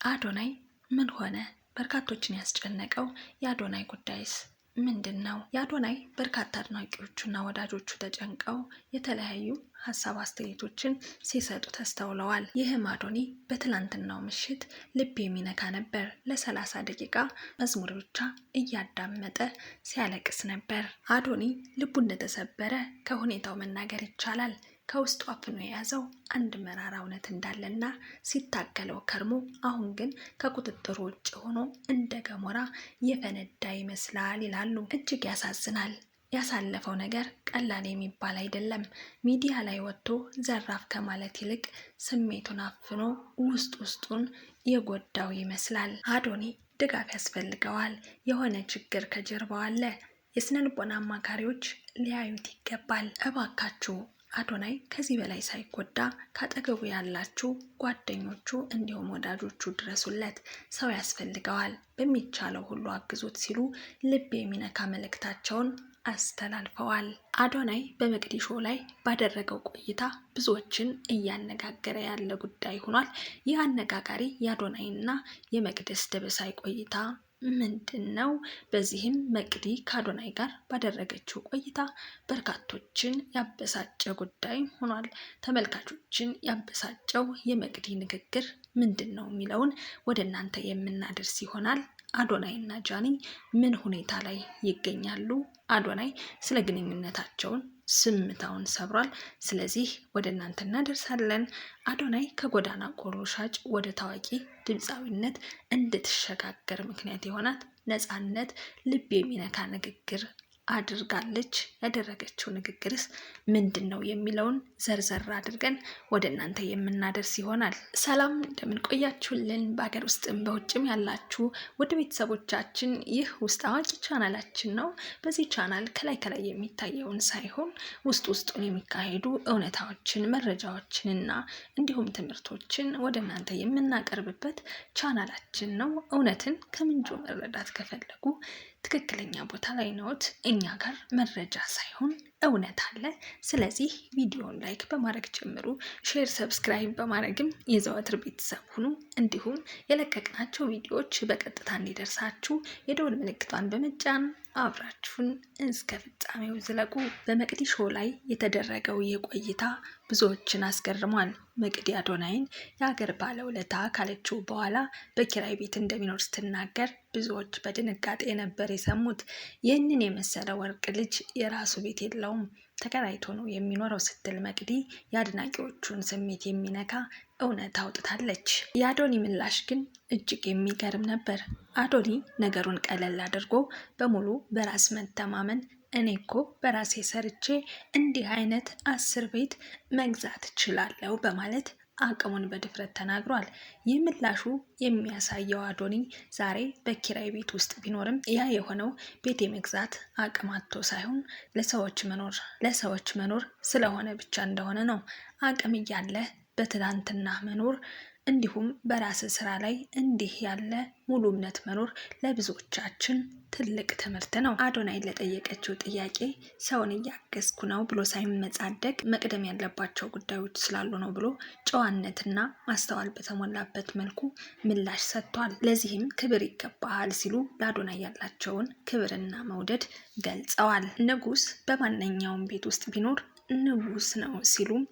አዶናይ ምን ሆነ? በርካቶችን ያስጨነቀው የአዶናይ ጉዳይስ ምንድነው? የአዶናይ በርካታ አድናቂዎቹና ወዳጆቹ ተጨንቀው የተለያዩ ሀሳብ አስተያየቶችን ሲሰጡ ተስተውለዋል። ይህም አዶኒ በትላንትናው ምሽት ልብ የሚነካ ነበር። ለ30 ደቂቃ መዝሙር ብቻ እያዳመጠ ሲያለቅስ ነበር። አዶኒ ልቡ እንደተሰበረ ከሁኔታው መናገር ይቻላል። ከውስጡ አፍኖ የያዘው አንድ መራራ እውነት እንዳለና ሲታገለው ከርሞ አሁን ግን ከቁጥጥሩ ውጭ ሆኖ እንደ ገሞራ የፈነዳ ይመስላል ይላሉ። እጅግ ያሳዝናል። ያሳለፈው ነገር ቀላል የሚባል አይደለም። ሚዲያ ላይ ወጥቶ ዘራፍ ከማለት ይልቅ ስሜቱን አፍኖ ውስጡን የጎዳው ይመስላል። አዶኒ ድጋፍ ያስፈልገዋል። የሆነ ችግር ከጀርባው አለ። የስነ ልቦና አማካሪዎች ሊያዩት ይገባል። እባካችሁ አዶናይ ከዚህ በላይ ሳይጎዳ ካጠገቡ ያላችሁ ጓደኞቹ እንዲሁም ወዳጆቹ ድረሱለት። ሰው ያስፈልገዋል። በሚቻለው ሁሉ አግዙት ሲሉ ልብ የሚነካ መልእክታቸውን አስተላልፈዋል። አዶናይ በመቅዲ ሾው ላይ ባደረገው ቆይታ ብዙዎችን እያነጋገረ ያለ ጉዳይ ሆኗል። ይህ አነጋጋሪ የአዶናይና የመቅደስ ደበሳይ ቆይታ ምንድነው? በዚህም መቅዲ ከአዶናይ ጋር ባደረገችው ቆይታ በርካቶችን ያበሳጨ ጉዳይ ሆኗል። ተመልካቾችን ያበሳጨው የመቅዲ ንግግር ምንድነው የሚለውን ወደ እናንተ የምናደርስ ይሆናል። አዶናይ እና ጃኒ ምን ሁኔታ ላይ ይገኛሉ? አዶናይ ስለ ግንኙነታቸውን ስምታውን ሰብሯል። ስለዚህ ወደ እናንተ እናደርሳለን። አዶናይ ከጎዳና ቆሎ ሻጭ ወደ ታዋቂ ድምፃዊነት እንድትሸጋገር ምክንያት የሆናት ነፃነት ልብ የሚነካ ንግግር አድርጋለች። ያደረገችው ንግግርስ ምንድነው የሚለውን ዘርዘር አድርገን ወደ እናንተ የምናደርስ ይሆናል። ሰላም እንደምን ቆያችሁልን? በሀገር ውስጥም በውጭም ያላችሁ ወደ ቤተሰቦቻችን፣ ይህ ውስጥ አዋቂ ቻናላችን ነው። በዚህ ቻናል ከላይ የሚታየውን ሳይሆን ውስጡን የሚካሄዱ እውነታዎችን፣ መረጃዎችንና እንዲሁም ትምህርቶችን ወደ እናንተ የምናቀርብበት ቻናላችን ነው። እውነትን ከምንጩ መረዳት ከፈለጉ ትክክለኛ ቦታ ላይ ነዎት። እኛ ጋር መረጃ ሳይሆን እውነት አለ። ስለዚህ ቪዲዮን ላይክ በማድረግ ጀምሩ። ሼር፣ ሰብስክራይብ በማድረግም የዘወትር ቤተሰብ ሁኑ። እንዲሁም የለቀቅናቸው ቪዲዮዎች በቀጥታ እንዲደርሳችሁ የደወል ምልክቷን በመጫን አብራችሁን እስከ ፍጻሜው ዝለቁ። በመቅዲ ሾው ላይ የተደረገው የቆይታ ብዙዎችን አስገርሟል። መቅዲ አዶናይን የሀገር ባለውለታ ካለችው በኋላ በኪራይ ቤት እንደሚኖር ስትናገር ብዙዎች በድንጋጤ ነበር የሰሙት። ይህንን የመሰለ ወርቅ ልጅ የራሱ ቤት የለውም፣ ተከራይቶ ነው የሚኖረው ስትል መቅዲ የአድናቂዎቹን ስሜት የሚነካ እውነት አውጥታለች። የአዶኒ ምላሽ ግን እጅግ የሚገርም ነበር። አዶኒ ነገሩን ቀለል አድርጎ በሙሉ በራስ መተማመን እኔ እኮ በራሴ ሰርቼ እንዲህ አይነት 10 ቤት መግዛት እችላለሁ በማለት አቅሙን በድፍረት ተናግሯል። ይህ ምላሹ የሚያሳየው አዶኒ ዛሬ በኪራይ ቤት ውስጥ ቢኖርም ያ የሆነው ቤት የመግዛት አቅም አጥቶ ሳይሆን ለሰዎች መኖር ስለሆነ ብቻ እንደሆነ ነው። አቅም እያለ በትላንትና መኖር እንዲሁም በራስ ስራ ላይ እንዲህ ያለ ሙሉ እምነት መኖር ለብዙዎቻችን ትልቅ ትምህርት ነው። አዶናይ ለጠየቀችው ጥያቄ ሰውን እያገዝኩ ነው ብሎ ሳይመጻደቅ መቅደም ያለባቸው ጉዳዮች ስላሉ ነው ብሎ ጨዋነትና ማስተዋል በተሞላበት መልኩ ምላሽ ሰጥቷል። ለዚህም ክብር ይገባሃል ሲሉ ለአዶናይ ያላቸውን ክብርና መውደድ ገልጸዋል። ንጉስ በማንኛውም ቤት ውስጥ ቢኖር ንጉስ ነው ሲሉም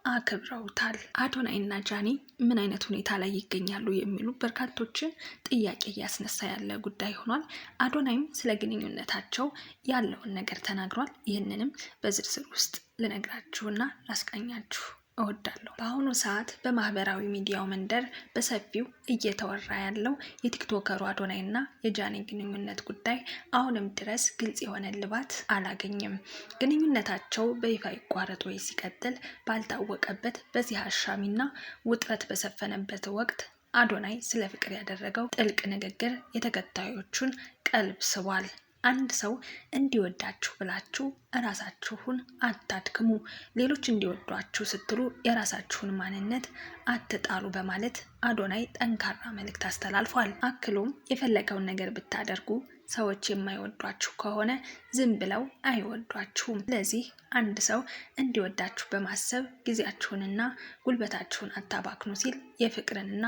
አክብረውታል። አዶናይ እና ጃኒ ምን አይነት ሁኔታ ላይ ይገኛሉ የሚሉ በርካቶችን ጥያቄ እያስነሳ ያለ ጉዳይ ሆኗል። አዶናይም ስለ ግንኙነታቸው ያለውን ነገር ተናግሯል። ይህንንም በዝርዝር ውስጥ ልነግራችሁና ላስቃኛችሁ እወዳለሁ። በአሁኑ ሰዓት በማህበራዊ ሚዲያው መንደር በሰፊው እየተወራ ያለው የቲክቶከሩ አዶናይ እና የጃኒ ግንኙነት ጉዳይ አሁንም ድረስ ግልጽ የሆነ እልባት አላገኘም። ግንኙነታቸው በይፋ ይቋረጥ ወይ ሲቀጥል ባልታወቀበት በዚህ አሻሚና ውጥረት በሰፈነበት ወቅት አዶናይ ስለ ፍቅር ያደረገው ጥልቅ ንግግር የተከታዮቹን ቀልብ ስቧል። አንድ ሰው እንዲወዳችሁ ብላችሁ እራሳችሁን አታድክሙ፣ ሌሎች እንዲወዷችሁ ስትሉ የራሳችሁን ማንነት አትጣሉ በማለት አዶናይ ጠንካራ መልእክት አስተላልፏል። አክሎም የፈለገውን ነገር ብታደርጉ ሰዎች የማይወዷችሁ ከሆነ ዝም ብለው አይወዷችሁም። ስለዚህ አንድ ሰው እንዲወዳችሁ በማሰብ ጊዜያችሁንና ጉልበታችሁን አታባክኑ ሲል የፍቅርንና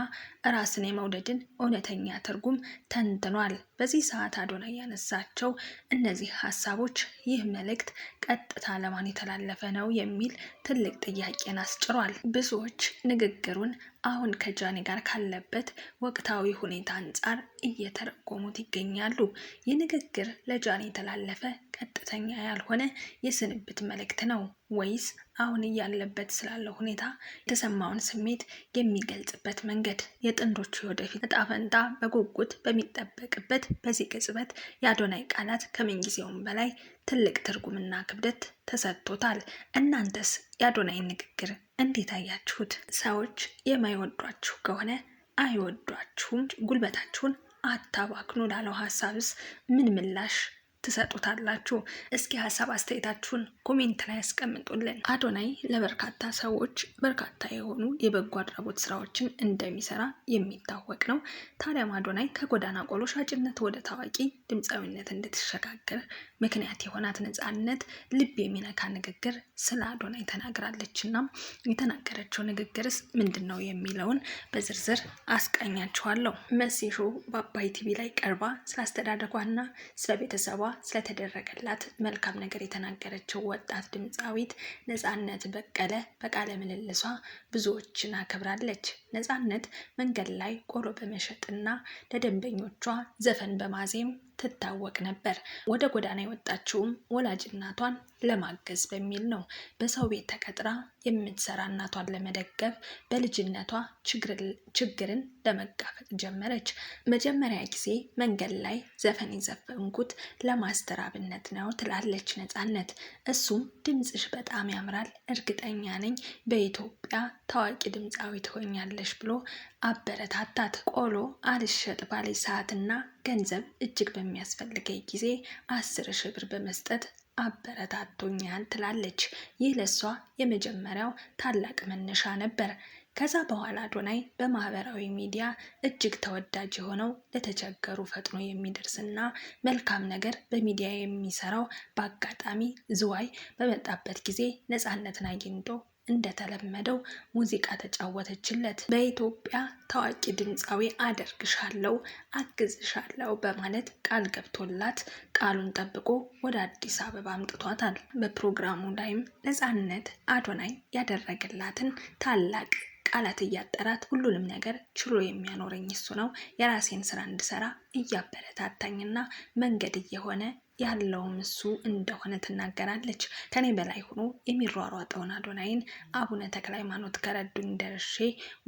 ራስን የመውደድን እውነተኛ ትርጉም ተንትኗል። በዚህ ሰዓት አዶናይ ያነሳቸው እነዚህ ሀሳቦች ይህ መልእክት ቀጥታ ለማን የተላለፈ ነው የሚል ትልቅ ጥያቄን አስጭሯል። ብዙዎች ንግግሩን አሁን ከጃኒ ጋር ካለበት ወቅታዊ ሁኔታ አንጻር እየተረጎሙት ይገኛሉ። ይህ ንግግር ለጃኒ የተላለፈ ቀጥተኛ ያልሆነ የስንብት መልእክት ነው ወይስ አሁን እያለበት ስላለው ሁኔታ የተሰማውን ስሜት የሚገልጽበት መንገድ? የጥንዶቹ ወደፊት እጣ ፈንታ በጉጉት በሚጠበቅበት በዚህ ቅጽበት የአዶናይ ቃላት ከምንጊዜውም በላይ ትልቅ ትርጉምና ክብደት ተሰጥቶታል። እናንተስ የአዶናይን ንግግር እንዴት አያችሁት? ሰዎች የማይወዷችሁ ከሆነ አይወዷችሁም፣ ጉልበታችሁን አታባክኑ ላለው ሀሳብስ ምን ምላሽ ትሰጡታላችሁ? እስኪ ሀሳብ አስተያየታችሁን ኮሜንት ላይ ያስቀምጡልን። አዶናይ ለበርካታ ሰዎች በርካታ የሆኑ የበጎ አድራጎት ስራዎችን እንደሚሰራ የሚታወቅ ነው። ታዲያም አዶናይ ከጎዳና ቆሎ ሻጭነት ወደ ታዋቂ ድምፃዊነት እንድትሸጋገር ምክንያት የሆናት ነፃነት ልብ የሚነካ ንግግር ስለ አዶናይ ተናግራለች። እና የተናገረችው ንግግርስ ምንድን ነው የሚለውን በዝርዝር አስቃኛችኋለሁ። መሲ ሾው በአባይ ቲቪ ላይ ቀርባ ስላስተዳደጓና ስለ ቤተሰቧ ስለተደረገላት መልካም ነገር የተናገረችው ወጣት ድምፃዊት ነፃነት በቀለ በቃለ ምልልሷ ብዙዎችን አከብራለች። ነፃነት መንገድ ላይ ቆሎ በመሸጥና ለደንበኞቿ ዘፈን በማዜም ትታወቅ ነበር። ወደ ጎዳና የወጣችውም ወላጅ እናቷን ለማገዝ በሚል ነው። በሰው ቤት ተቀጥራ የምትሰራ እናቷን ለመደገፍ በልጅነቷ ችግርን ለመጋፈጥ ጀመረች። መጀመሪያ ጊዜ መንገድ ላይ ዘፈን የዘፈንኩት ለማስተራብነት ነው ትላለች ነፃነት። እሱም ድምፅሽ በጣም ያምራል፣ እርግጠኛ ነኝ በኢትዮጵያ ታዋቂ ድምፃዊ ትሆኛለሽ ብሎ አበረታታት። ቆሎ አልሸጥ ባለ ሰዓትና ገንዘብ እጅግ በሚያስፈልገኝ ጊዜ 10,000 ብር በመስጠት አበረታቶኛል ትላለች። ይህ ለሷ የመጀመሪያው ታላቅ መነሻ ነበር። ከዛ በኋላ አዶናይ በማህበራዊ ሚዲያ እጅግ ተወዳጅ የሆነው ለተቸገሩ ፈጥኖ የሚደርስና መልካም ነገር በሚዲያ የሚሰራው በአጋጣሚ ዝዋይ በመጣበት ጊዜ ነፃነትን አግኝቶ እንደተለመደው ሙዚቃ ተጫወተችለት። በኢትዮጵያ ታዋቂ ድምፃዊ አደርግሻለሁ፣ አግዝሻለሁ በማለት ቃል ገብቶላት ቃሉን ጠብቆ ወደ አዲስ አበባ አምጥቷታል። በፕሮግራሙ ላይም ነፃነት አዶናይ ያደረገላትን ታላቅ ቃላት እያጠራት ሁሉንም ነገር ችሎ የሚያኖረኝ እሱ ነው፣ የራሴን ስራ እንድሰራ እያበረታታኝና መንገድ እየሆነ ያለውም እሱ እንደሆነ ትናገራለች። ከኔ በላይ ሆኖ የሚሯሯጠውን አዶናይን አቡነ ተክለ ሃይማኖት ከረዱኝ ደርሼ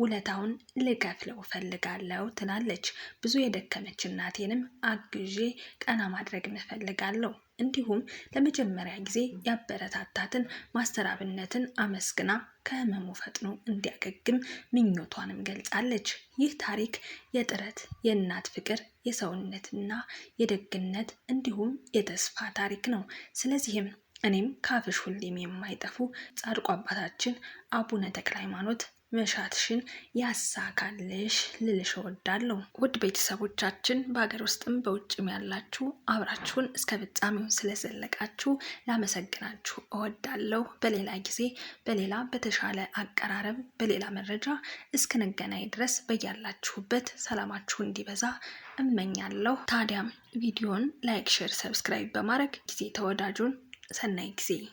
ውለታውን ልከፍለው ፈልጋለሁ ትላለች። ብዙ የደከመች እናቴንም አግዤ ቀና ማድረግ እፈልጋለሁ። እንዲሁም ለመጀመሪያ ጊዜ ያበረታታትን ማስተራብነትን አመስግና ከህመሙ ፈጥኖ እንዲያገግም ምኞቷንም ገልጻለች። ይህ ታሪክ የጥረት፣ የእናት ፍቅር፣ የሰውነትና የደግነት እንዲሁም የተስፋ ታሪክ ነው። ስለዚህም እኔም ካፍሽ ሁሌም የማይጠፉ ጻድቁ አባታችን አቡነ ተክለ ሃይማኖት መሻትሽን ያሳካልሽ ልልሽ እወዳለሁ። ውድ ቤተሰቦቻችን በሀገር ውስጥም በውጭም ያላችሁ አብራችሁን እስከ ፍጻሜው ስለዘለቃችሁ ላመሰግናችሁ እወዳለሁ። በሌላ ጊዜ በሌላ በተሻለ አቀራረብ በሌላ መረጃ እስክንገናኝ ድረስ በያላችሁበት ሰላማችሁ እንዲበዛ እመኛለሁ። ታዲያም ቪዲዮን ላይክ፣ ሼር፣ ሰብስክራይብ በማድረግ ጊዜ ተወዳጁን። ሰናይ ጊዜ